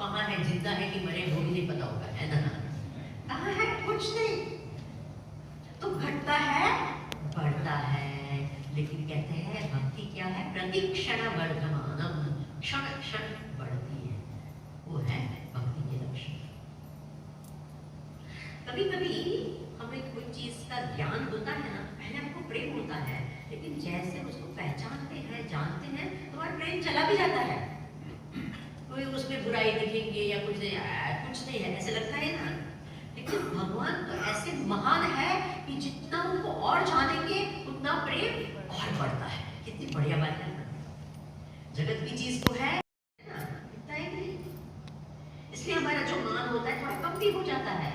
कहाँ है, जिंदा है कि मरे वो भी नहीं पता होगा, है ना? कहाँ है, कुछ नहीं। तो घटता है, बढ़ता है, लेकिन कहते हैं भक्ति क्या है? प्रतिक्षण वर्धमानम, क्षण क्षण बढ़ती है, वो है भक्ति के लक्षण। कभी कभी हमें कोई चीज का ज्ञान होता है ना, पहले हमको प्रेम होता है, लेकिन जैसे उसको पहचानते हैं, जानते हैं, तो हमारा प्रेम चला भी जाता है। कोई उसमें बुराई दिखेंगे या कुछ नहीं है, ऐसे लगता है ना। लेकिन भगवान तो ऐसे महान है कि जितना उनको और जानेंगे उतना प्रेम और बढ़ता है। कितनी बढ़िया बात है ना। जगत की चीज को है ना, इतना ही नहीं, इसलिए हमारा जो मान होता है थोड़ा कम भी हो जाता है,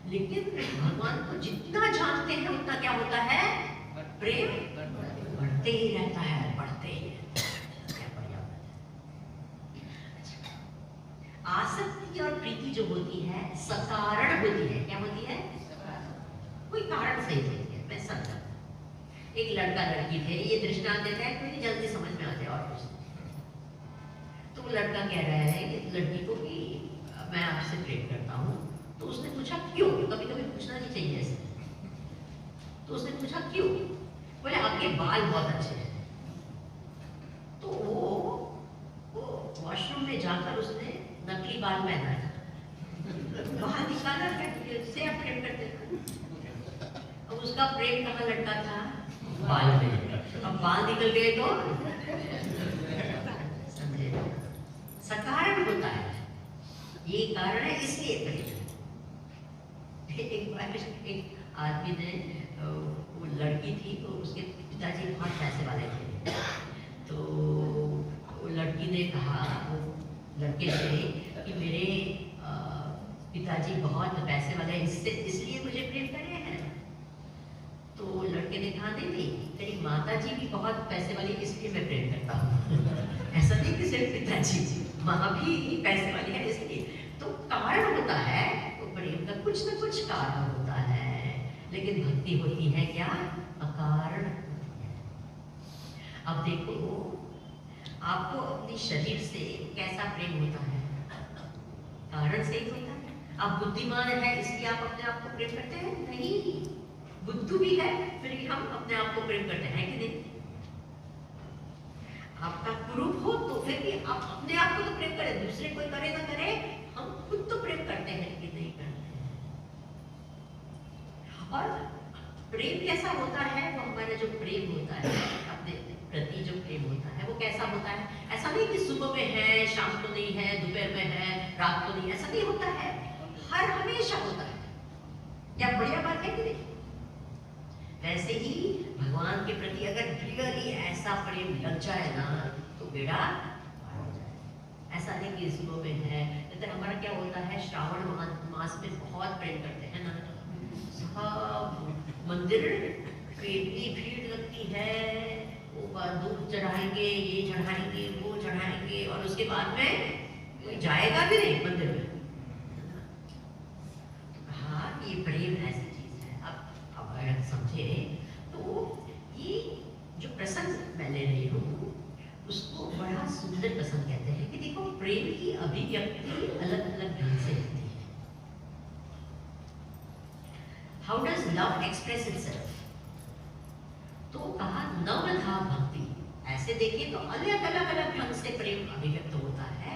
लेकिन भगवान को जितना जानते हैं उतना क्या होता है? प्रेम बढ़ते ही रहता है, बढ़ते ही रहता है। क्या बढ़िया बात है। आसक्ति और प्रीति जो होती है सकारण होती है। क्या होती है? कोई कारण से ही होती है। मैं समझा, एक लड़का लड़की थे, ये दृष्टांत देता है कोई जल्दी समझ में आ जाए और कुछ। तो वो लड़का कह रहा है कि लड़की को कि मैं आपसे प्रेम करता हूँ। तो उसने पूछा क्यों? कभी कभी पूछना नहीं चाहिए ऐसे। तो उसने पूछा क्यों? बोले आपके बाल बहुत अच्छे हैं। तो वो वॉशरूम में जाकर उसने नकली बाल पहना है, बाहर निकाला, से आप प्रेम करते हैं। अब उसका प्रेम कहाँ लटका था? बाल में। अब बाल निकल गए तो समझे, सकारण होता है, ये कारण है, इसलिए प्रेम। एक बार एक आदमी ने, वो लड़की थी, तो उसके पिताजी बहुत पैसे वाले थे। तो वो लड़की ने कहा वो लड़के से कि मेरे पिताजी बहुत पैसे वाले हैं, इसलिए मुझे प्रेम करे हैं। तो लड़के ने कहा नहीं, तेरी माता जी भी बहुत पैसे वाली, इसलिए मैं प्रेम करता हूँ। ऐसा नहीं कि सिर्फ पिताजी, माँ भी पैसे वाली है इसलिए। तो कारण होता है, तो प्रेम का कुछ न कुछ कारण होता है, लेकिन भक्ति होती है क्या? अकारण होती है। अब देखो, आपको अपने शरीर से कैसा प्रेम होता है? कारण से ही होता है। आप बुद्धिमान है इसलिए आप अपने आप को प्रेम करते हैं? नहीं, बुद्धू भी है फिर भी हम अपने आप को प्रेम करते हैं कि नहीं? आपका कुरूप हो तो फिर भी आप अपने आप को तो प्रेम करें, दूसरे कोई करे ना करे, हम खुद तो प्रेम करते हैं कि नहीं करते हैं। और प्रेम कैसा होता है? वो हमारा जो प्रेम होता है अपने प्रति, जो प्रेम होता है वो कैसा होता है? ऐसा नहीं कि सुबह में है, शाम को नहीं है, दोपहर में है, रात को नहीं, ऐसा नहीं होता है, हर हमेशा होता है। क्या बढ़िया बात है कि नहीं? वैसे ही भगवान के प्रति अगर रियली ऐसा प्रेम लग जाए ना, तो बेड़ा पार हो जाए। ऐसा नहीं कि सुबह में है, जैसे हमारा क्या होता है, श्रावण मास में बहुत प्रेम करते हैं ना, सब मंदिर पे इतनी भीड़ लगती है, वो दूध चढ़ाएंगे, ये चढ़ाएंगे, वो चढ़ाएंगे, और उसके बाद में कोई जाएगा भी नहीं मंदिर में। हाँ, ये प्रेम ऐसी चीज है। अब अगर समझे तो ये जो प्रसंग मैं ले रही हूँ उसको बड़ा सुंदर प्रसंग कहते हैं कि देखो, प्रेम की अभिव्यक्ति अलग अलग ढंग से होती है। How does love express itself? तो कहा नवधा भक्ति। ऐसे देखिए तो अलग अलग ढंग से प्रेम अभिव्यक्त होता है,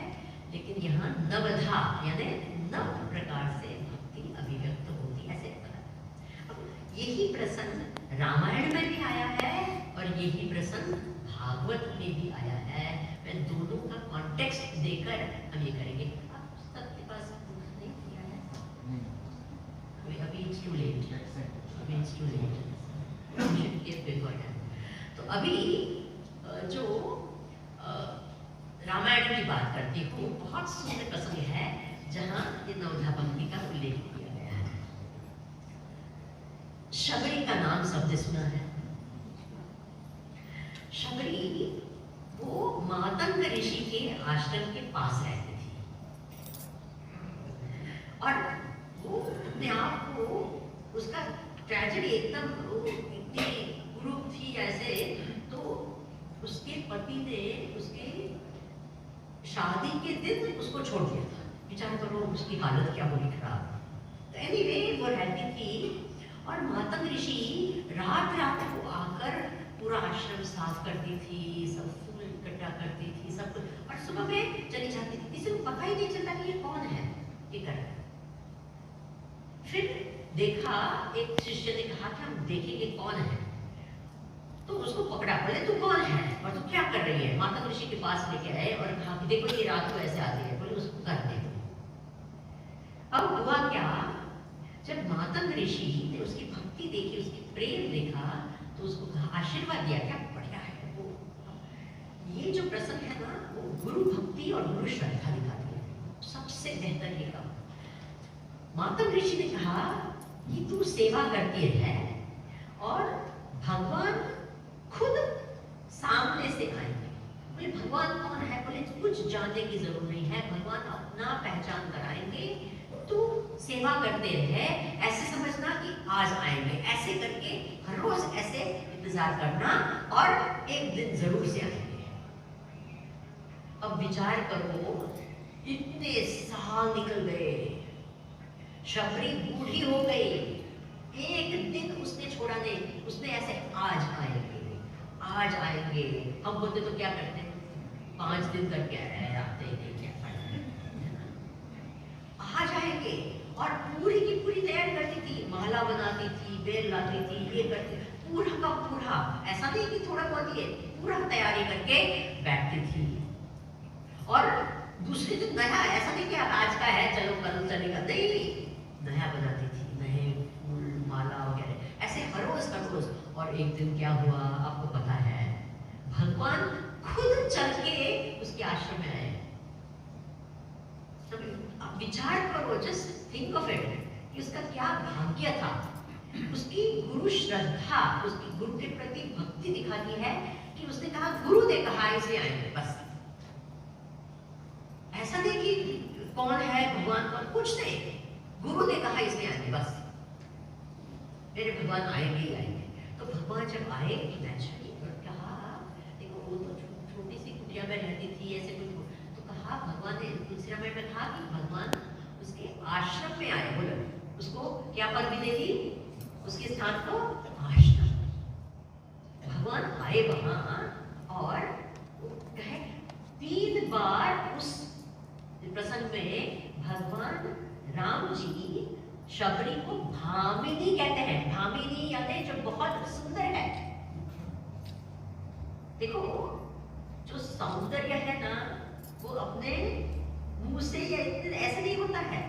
लेकिन यहाँ नवधा यानी नव प्रकार से भक्ति अभिव्यक्त होती है, ऐसे पता। अब यही प्रसंग रामायण में भी आया है और यही प्रसंग भागवत में भी आया है। मैं दोनों का कॉन्टेक्स्ट देकर हम ये करेंगे। आप सबके पास नहीं किया है? अभी it's too late. अभी it's too late. तो अभी जो रामायण की बात करती हूँ, बहुत सुंदर प्रसंग है जहाँ ये नवधा भक्ति का उल्लेख किया गया है। शबरी का नाम सबने सुना है। शबरी वो मातंग ऋषि के आश्रम के पास रहती थी, और वो अपने आप को, उसका ट्रेजेडी एकदम इतनी कुरूप थी ऐसे, तो उसके पति ने उसके शादी के दिन उसको छोड़ दिया था विचार करो उसकी हालत क्या होगी खराब। तो एनीवे वो रहती थी और मातंग ऋषि रात रात को आकर पूरा आश्रम साफ करती थी, सब फूल इकट्ठा करती थी, सब कुछ, और सुबह में चली जाती थी। किसी को पता ही नहीं चलता कि ये कौन है, ये कर रहा है। फिर देखा, एक शिष्य ने कहा कि हम देखेंगे कौन है, तो उसको पकड़ा, बोले तू कौन है और तू क्या कर रही है। माता ऋषि के पास लेके आए और कहा कि देखो ये रात को ऐसे आती है, बोले उसको कर दे। अब हुआ क्या, जब मातंग ऋषि ने उसकी भक्ति देखी, उसकी प्रेम देखा, तो उसको कहा, आशीर्वाद दिया, क्या बढ़िया है वो। ये जो प्रसंग है ना, वो गुरु भक्ति और गुरु श्रद्धा दिखाती है, सबसे बेहतर ये काम। मातंग ऋषि ने कहा कि तू सेवा करती है और भगवान खुद सामने से आएंगे। बोले भगवान कौन है, बोले कुछ जानने की जरूरत नहीं है, भगवान अपना पहचान कराएंगे, तू सेवा करते रहे, ऐसे समझना कि आज आएंगे, ऐसे करके हर रोज ऐसे इंतजार करना और एक दिन जरूर से आएंगे। अब विचार करो, इतने साल निकल गए, शबरी बूढ़ी हो गई, एक दिन उसने छोड़ा नहीं, उसने ऐसे आज आएंगे, आज आएंगे। हम बोलते तो क्या करते, 5 दिन करके आते हैं, क्या आ जाएंगे, और पूरी की पूरी तैयारी करती थी, माला बनाती थी, बेल लाती थी, ये करती, पूरा का पूरा, ऐसा नहीं कि थोड़ा बहुत ये, पूरा तैयारी करके बैठती थी। और दूसरे दिन नया, ऐसा नहीं कि आज का है चलो कल चलेगा, नहीं, नया बनाती थी, नए फूल माला वगैरह, ऐसे हर रोज। और एक दिन क्या हुआ आपको पता है, भगवान खुद चल के उसके आश्रम में आए। अब विचार करो, जस्ट थिंक ऑफ इट, कि उसका क्या भाग्य था, उसकी गुरु श्रद्धा, उसकी गुरु के प्रति भक्ति दिखाती है कि उसने कहा, गुरु ने कहा इसलिए आएंगे, बस। ऐसा नहीं कि कौन है भगवान कौन, कुछ नहीं, गुरु ने कहा इसलिए आएंगे, बस मेरे भगवान आएंगे ही आएंगे। तो भगवान जब आए, नेचुरली कहा, देखो वो तो छोटी सी कुटिया में रहती थी, ऐसे कुछ, तो कहा भगवान ने दूसरे में कहा कि भगवान उसके आश्रम में आए, बोलो उसको क्या पदवी दे दी, उसके स्थान को आश्रम। भगवान आए वहां और कहे 3 बार उस प्रसंग में भगवान राम जी शबरी को भामिनी कहते हैं, भामिनी यानी जो बहुत सुंदर है। देखो जो सौंदर्य है ना, वो अपने मुंह से या ऐसे नहीं होता है।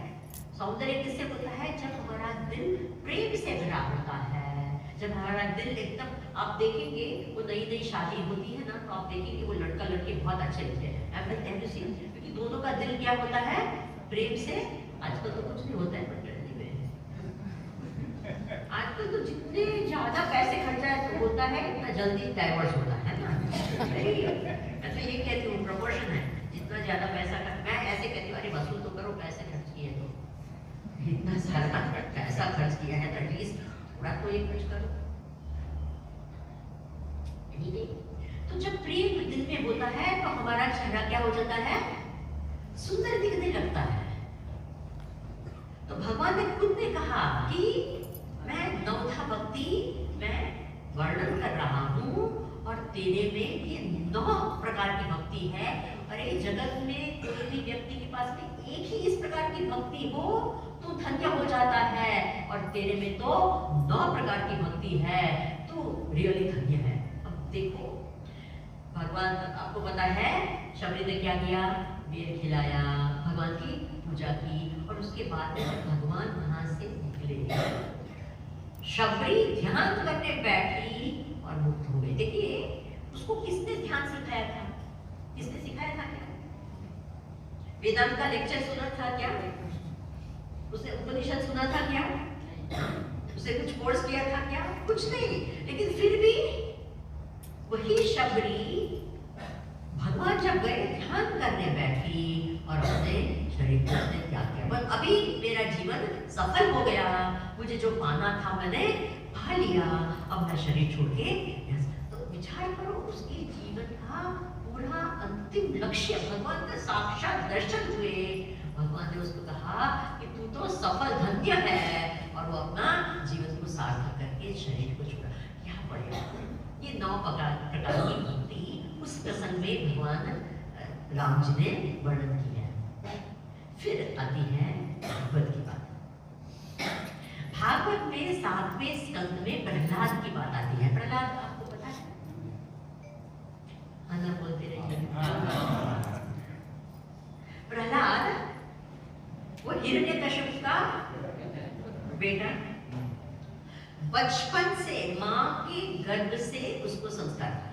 सौंदर्य किससे होता है, जब हमारा दिल प्रेम से भरा होता है, जब हमारा दिल एकदम, आप देखेंगे वो नई शादी होती है ना, तो आप देखेंगे वो लड़का लड़की बहुत अच्छे लगते हैं, क्योंकि दोनों का दिल क्या होता है, प्रेम से। आजकल तो कुछ नहीं होता है मंडली में, आजकल तो जितने ज्यादा पैसे खर्चा होता है उतना जल्दी डाइवोर्स होता है ना। मैं तो ये कहती हूँ, प्रपोर्शन है, जितना ज्यादा पैसा मैं ऐसे कहती हूँ, अरे वसूल तो करो, पैसे खर्च किए तो, इतना सारा पैसा खर्च किया है तो एटलीस्ट थोड़ा तो ये खर्च करो। तो जब प्रेम दिल में होता है तो हमारा चेहरा क्या हो जाता है, सुंदर दिखने लगता है। तो भगवान ने खुद ने कहा कि मैं नवधा भक्ति मैं वर्णन कर रहा हूँ, और तेरे में ये 9 प्रकार की भक्ति है। अरे जगत में कोई भी व्यक्ति के पास में एक ही इस प्रकार की भक्ति हो तो धन्य हो जाता है, और तेरे में तो 9 प्रकार की भक्ति है, तो रियली धन्य है। अब देखो भगवान, आपको पता है शबरी ने क्या किया, बेर खिलाया, भगवान की पूजा की, और उसके बाद भगवान वहां से निकले, शबरी ध्यान करने बैठी और मुक्त हो गई। देखिए उसको किसने ध्यान सिखाया था, किसने सिखाया था, क्या वेदांत का लेक्चर सुना था क्या, उसने उपनिषद सुना था क्या, उसे कुछ कोर्स किया था क्या, कुछ नहीं। लेकिन फिर भी वही शबरी भगवान जब गए ध्यान करने बैठी और उसने शरीर को उसने त्याग किया, बस अभी मेरा जीवन सफल हो गया, मुझे जो पाना था मैंने पा लिया, अब मैं शरीर छोड़ के। तो विचार करो उसके जीवन का पूरा अंतिम लक्ष्य, भगवान का साक्षात दर्शन हुए, भगवान ने कि तू तो सफल धन्य है, और वो अपना जीवन को सार्थक करके शरीर को छोड़ा। क्या बढ़िया! ये 9 प्रकार की भक्ति उस प्रसंग में भगवान राम जी ने वर्णन किया है। फिर आती है भागवत की बात। भागवत में 7वें स्कंद में प्रहलाद की बात आती है। प्रहलाद आपको पता है? आना बोलते रहिए। प्रहलाद वो हिरण्यकश्यप का बेटा, बचपन से मां के गर्भ से उसको संस्कार था।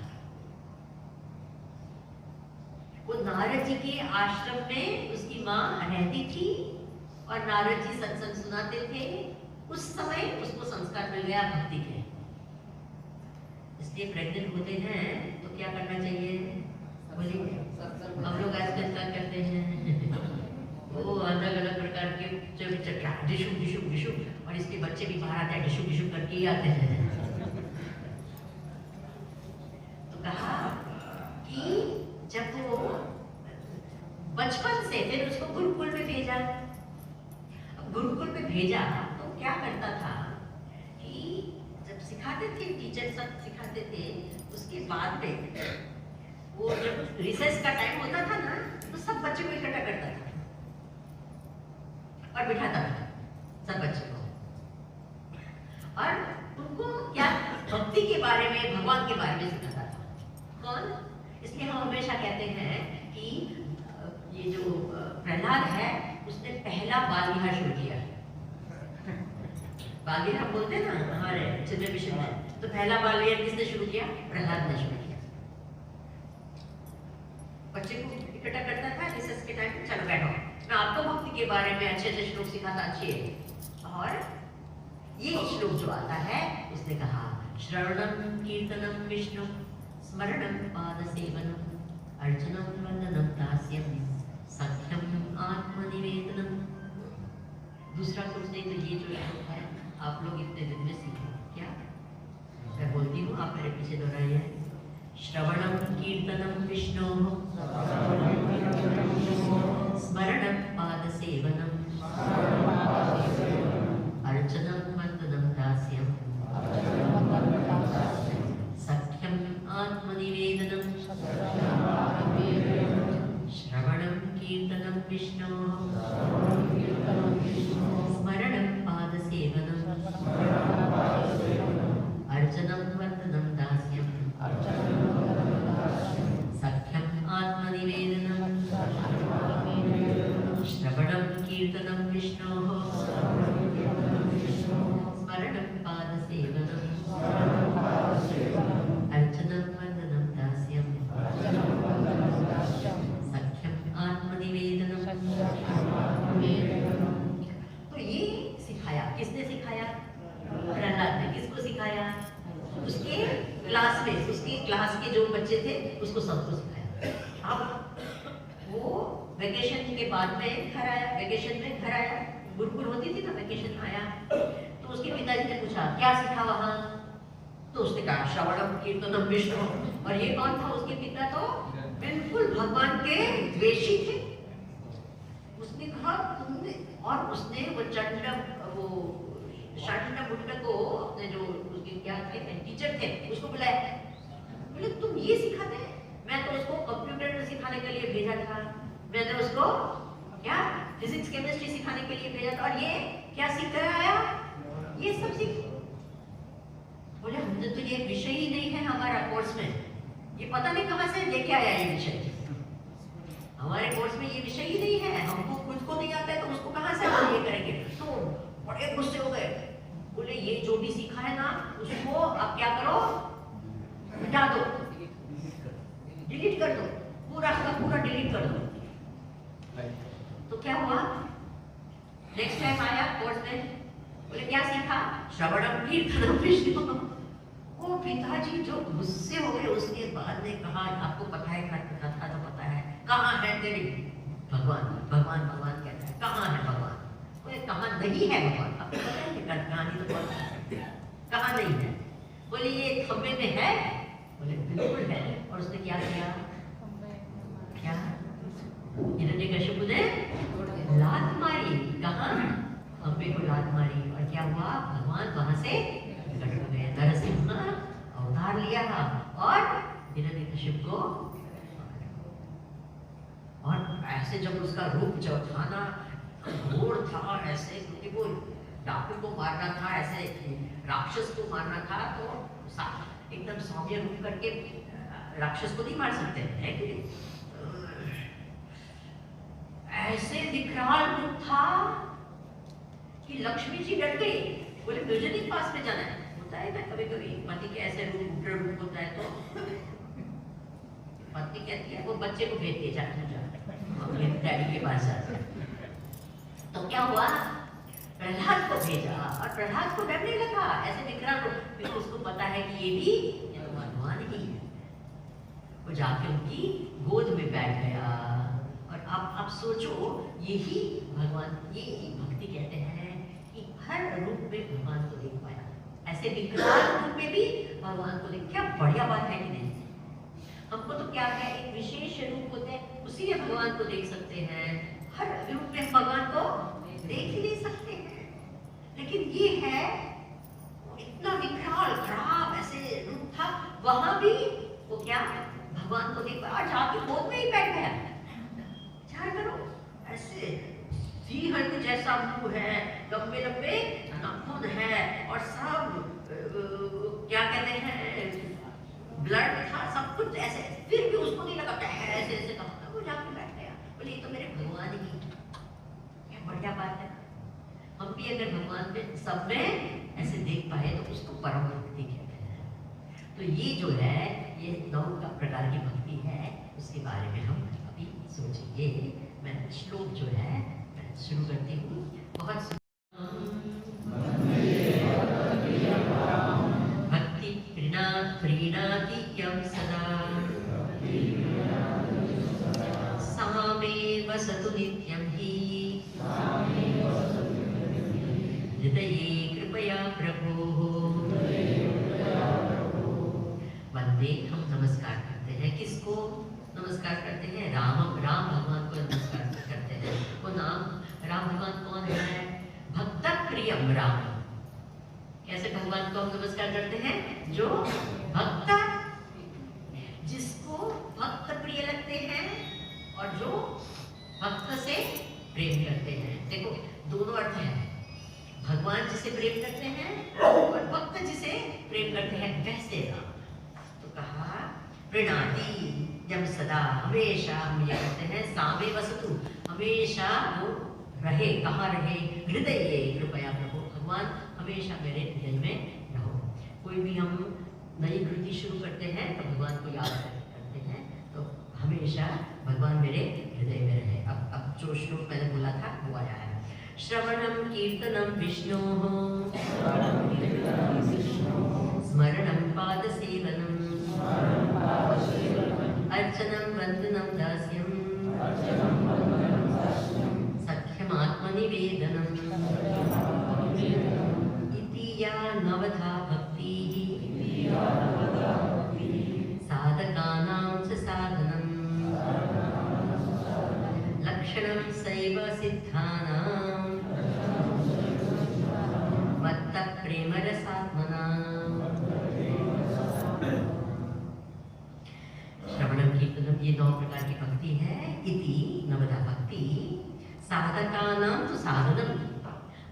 वो नारद जी के आश्रम में उसकी मां रहती थी और नारद जी सत्संग सुनाते थे। उस समय उसको संस्कार मिल गया भक्ति के। इसलिए प्रेग्नेंट होते हैं तो क्या करना चाहिए? बोलिए। हम लोग आजकल क्या करते हैं? वो अलग अलग प्रकार के डिशुम डिशुम डिशुम, और इसके बच्चे भी बाहर आते हैं डिशुम डिशुम करके ही आते हैं। तो कहा कि जब वो बचपन से, फिर उसको गुरुकुल में भेजा। अब गुरुकुल में भेजा तो क्या करता था कि जब सिखाते थे, टीचर सब सिखाते थे, उसके बाद में वो जब रिसेस का टाइम होता था ना, तो सब बच्चे को इकट्ठा करता था और बिठाता था सब बच्चे को, और उनको क्या भक्ति के बारे में, भगवान के बारे में सिखाता था। कौन? इसलिए हम हमेशा कहते हैं कि ये जो प्रहलाद है उसने पहला बाल विवाह शुरू किया। बाल विवाह बोलते हैं ना हमारे चित्र मिशन में, तो पहला बाल विवाह किसने शुरू किया? प्रहलाद ने शुरू किया। बच्चे को इकट्ठा करता था रिसेस के टाइम, चलो बैठो, मैं आपको भक्ति के बारे में अच्छे अच्छे श्लोक सिखाता। अच्छे। और ये श्लोक जो आता है उसने कहा, श्रवणम कीर्तनम विष्णु स्मरणम पाद सेवनम अर्चनम वंदनम दास्यम सख्यम आत्मनिवेदनम। दूसरा कुछ नहीं, तो ये जो श्लोक है आप लोग इतने दिन में सीखो। क्या मैं बोलती हूँ, आप मेरे पीछे दोहराइए। श्रवणम कीर्तनम विष्णु स्मरणम पाद सेवनम अर्चनम वंदनम दास्यम सख्यम आत्मनिवेदनम। श्रवणम कीर्तनम विष्णु स्मरणम पाद सेवनम अर्चनम वंदनम दास्यम सख्यम आत्मनिवेदनम। श्रवणम कीर्तनम विष्णु स्मरणम पाद सेवनम अर्चनम वंदनम दास्यम सख्यम आत्मनिवेदनम। तो ये सिखाया, किसने सिखाया? प्रहलाद ने। किसको सिखाया? उसके क्लास में, उसकी क्लास के जो बच्चे थे उसको सबको सिखाया। अब वो वेकेशन के बाद में घर आया, वेकेशन में घर आया, गुरुकुल होती थी ना, वेकेशन आया तो उसके पिताजी ने पूछा क्या सीखा वहां? तो उसने कहा श्रवणम कीर्तनम विष्णु। और ये कौन था? उसके पिता तो बिल्कुल भगवान के द्वेषी थे। उसने कहा तुमने, और उसने वो चंड को अपने जो उसके क्या थे टीचर थे उसको बुलाया, बोले तुम ये सिखाते हैं? मैं तो उसको कंप्यूटर सिखाने के लिए भेजा था, मैंने उसको क्या फिजिक्स केमिस्ट्री सिखाने के लिए भेजा था, और ये क्या सीख कर आया? ये सब सीख। बोले हमने तो ये विषय ही नहीं है हमारा कोर्स में, ये पता नहीं कहां से लेके आया ये विषय। हमारे कोर्स में ये विषय ही नहीं है, हमको खुद को नहीं आता है तो उसको कहां से हम ये करेंगे? तो बड़े गुस्से हो गए, बोले ये जो भी सीखा है ना उसको अब क्या करो, मिटा दो, डिलीट कर दो, पूरा का पूरा डिलीट कर दो। तो क्या हुआ? नेक्स्ट टाइम आया कोर्स में, बोले क्या सीखा? श्रवणम कीर्तनम विष्णु। वो पिताजी जो गुस्से हो गए, उसके बाद ने कहा आपको पता है, कथा तो पता है, कहाँ है तेरी भगवान? भगवान भगवान कहता है, कहाँ है भगवान? बोले कहाँ नहीं है भगवान? आपको पता है कि कहानी तो बहुत कहाँ नहीं है? बोले ये खंबे में है? बोले बिल्कुल है। और उसने क्या किया? क्या? हिरण्यकश्यप ने लात मारी। कहाँ? लात मारी और क्या हुआ, भगवान वहां से प्रकट हो गए, नरसिंह अवतार लिया और हिरण्यकशिप को, और ऐसे जब उसका रूप चौथाना घोर था ऐसे, क्योंकि वो डाकू को मारना था, ऐसे राक्षस को मारना था, तो एकदम सौम्य रूप करके राक्षस को नहीं मार सकते है कि ऐसे विकराल रूप था कि लक्ष्मी जी डर गई, बोले मुझे नहीं पास में जाना है। होता है ना कभी कभी पति के ऐसे रूप होता है तो पत्नी कहती है, वो बच्चे को भेज दिया अपने डैडी के पास जाते हैं। तो क्या हुआ, प्रहलाद को भेजा और प्रहलाद को डरने लगा ऐसे विकराल रूप, क्योंकि उसको पता है कि ये तो भगवान ही है। वो जाके उनकी गोद में बैठ गया। और अब सोचो, यही भगवान, यही भक्ति कहते हैं कि हर रूप में भगवान को देख पाया, ऐसे विकराल रूप में भी भगवान को देख, क्या बढ़िया बात है कि नहीं। हमको तो क्या है, एक विशेष रूप होते हैं, उसी में भगवान को देख सकते हैं, हर रूप में भगवान को देख ही नहीं सकते हैं। लेकिन ये है, इतना विकराल खराब ऐसे रूप था, वहां भी वो क्या भगवान को देख पाया, जाके गोद में ही बैठ गया। ख्याल करो, ऐसे सिंह जैसा मुंह है, लंबे लंबे नाखून है, और सब क्या कहते हैं, ब्लड था, सब कुछ ऐसे, फिर भी उसको नहीं लगा ऐसे ऐसे कहा, वो जाके बैठ गया, बोले ये तो मेरे भगवान ही। क्या बढ़िया बात है। हम भी अगर भगवान पे सब में ऐसे देख पाए तो उसको परम भक्ति कहते हैं। तो ये जो है, ये 9 प्रकार की भक्ति है, उसके बारे में हम अभी सोचेंगे। मैं श्लोक जो है मैं शुरू करती हूँ। बहुत भक्ति प्रीणाति यं सदा सामे वसतु नित्यं हि हृदये कृपया प्रभोः। वंदे, हम नमस्कार करते हैं, किसको नमस्कार करते हैं, राम भगवान को नमस्कार करते हैं। वो राम भगवान कौन है, भक्त प्रियम राम। कैसे भगवान को हम नमस्कार करते हैं, जो भक्त, जिसको भक्त प्रिय लगते हैं और जो भक्त से प्रेम करते हैं। देखो दोनों अर्थ है, भगवान जिसे प्रेम करते हैं और भक्त जिसे प्रेम करते हैं, वैसे राम। तो कहा प्रीणाति जब सदा, हमेशा हम ये कहते हैं, सामे वसतु, हमेशा वो रहे, कहाँ रहे, हृदय कृपया प्रभु, भगवान हमेशा मेरे हृदय में रहो। कोई भी हम नई कृति शुरू करते हैं तो भगवान को याद करते हैं, तो हमेशा भगवान मेरे हृदय में रहे। अब जो श्लोक मैंने बोला था वो आया है, श्रवणम कीर्तनम विष्णोः स्मरणम पादसेवनम अर्चनं वन्दनं दास्यं सख्यमात्मनिवेदनम् इति या नवधा भक्तिः साधकानां च साधनं लक्षणं सैव सिद्धानां मत्तः प्रेमरसात्मनाम्। श्रवणम कीर्तनम, ये 9 प्रकार की भक्ति है। इति नवधा भक्ति, साधकानां तो साधनम,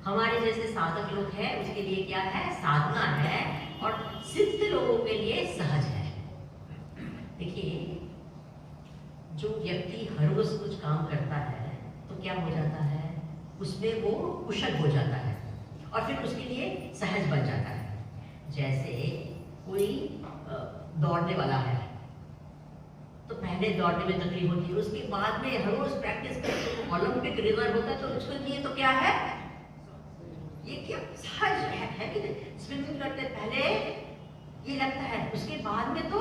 हमारे जैसे साधक लोग हैं उसके लिए क्या है, साधना है, और सिद्ध लोगों के लिए सहज है। देखिए, जो व्यक्ति हर रोज कुछ काम करता है तो क्या हो जाता है, उसमें वो कुशल हो जाता है और फिर उसके लिए सहज बन जाता है। जैसे कोई दौड़ने वाला है तो पहले दौड़ने में तकलीफ होती है, उसके बाद में हर रोज प्रैक्टिस करके तो ओलंपिक रिवर होता है, तो उसके लिए तो क्या है, ये क्या सहज है कि नहीं। स्विमिंग करते पहले ये लगता है, उसके बाद में तो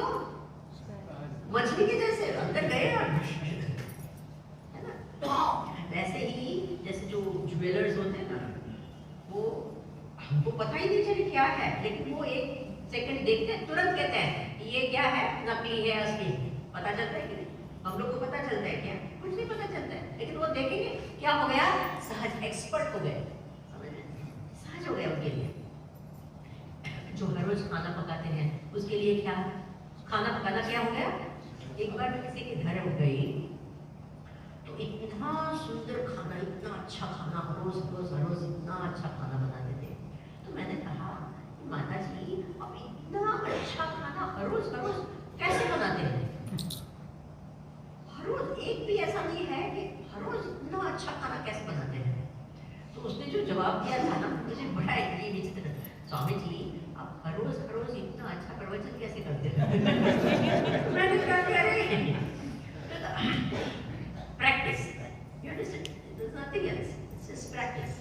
मछली के जैसे अंदर गए, है ना। वैसे ही जैसे जो ज्वेलर्स होते हैं ना, वो हमको पता ही नहीं चले क्या है, लेकिन वो एक सेकंड देखते हैं, तुरंत कहते हैं ये क्या है, नकली है असली, पता चलता है कि नहीं। हम लोग को पता चलता है क्या, कुछ नहीं पता चलता है, लेकिन वो देखेंगे क्या हो गया, सहज एक्सपर्ट हो गए। हो गया उनके लिए। जो हर रोज खाना पकाते हैं उसके लिए क्या खाना पकाना क्या हो गया। एक बार मैं किसी के घर गई तो इतना सुंदर खाना, इतना अच्छा खाना, हर रोज इतना अच्छा खाना बनाते थे। तो मैंने कहा माता जी अब इतना अच्छा खाना हर रोज कैसे बनाते हैं? हर रोज एक भी ऐसा नहीं है कि हर रोज इतना अच्छा खाना कैसे बनाते हैं? तो उसने जो जवाब दिया था ना मुझे बड़ा ही विचित्र, स्वामी जी आप हर रोज इतना अच्छा प्रवचन कैसे करते हैं? मैंने कहा अरे practice, you understand, there is nothing else, it's just practice.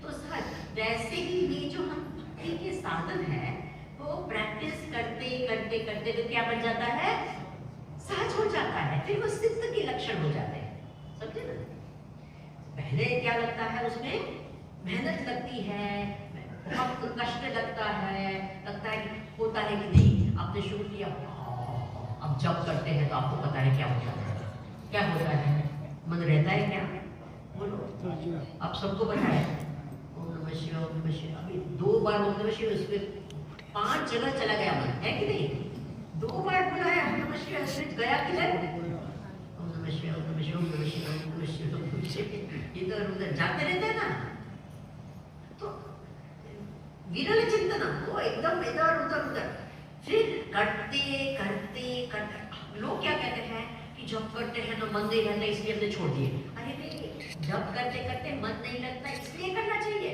तो सर वैसे ही ये जो हम भक्ति के साधन है वो प्रैक्टिस करते करते करते तो क्या बन जाता है, सहज हो जाता है, फिर वो सिद्ध के लक्षण हो जाते हैं, समझे ना। पहले क्या लगता है, उसमें मेहनत लगती है, बहुत कष्ट लगता है कि होता है कि नहीं। आपने शुरू किया, अब जब करते हैं तो आपको पता है क्या होता है, क्या होता है, मन रहता है क्या, बोलो आप सबको पता है। ओम नमः शिवाय, ओम नमः शिवाय, अभी 2 बार ओम नमः शिवाय, उसमें 5 जगह चला गया मन, है कि नहीं? 2 बार बोला है ओम नमः शिवाय, उसमें गया किधर? ओम नमः शिवाय, ओम नमः शिवाय, ओम नमः शिवाय, ओम नमः शिवाय, ओम नमः शिवाय, इधर उधर जाते रहते हैं ना। तो विरल चिंतन वो एकदम इधर उधर, फिर करते करते करते लोग क्या कहते हैं कि जब करते हैं तो मन नहीं रहता इसलिए हमने छोड़ दिए। अरे नहीं, जब करते करते मन नहीं लगता इसलिए करना चाहिए।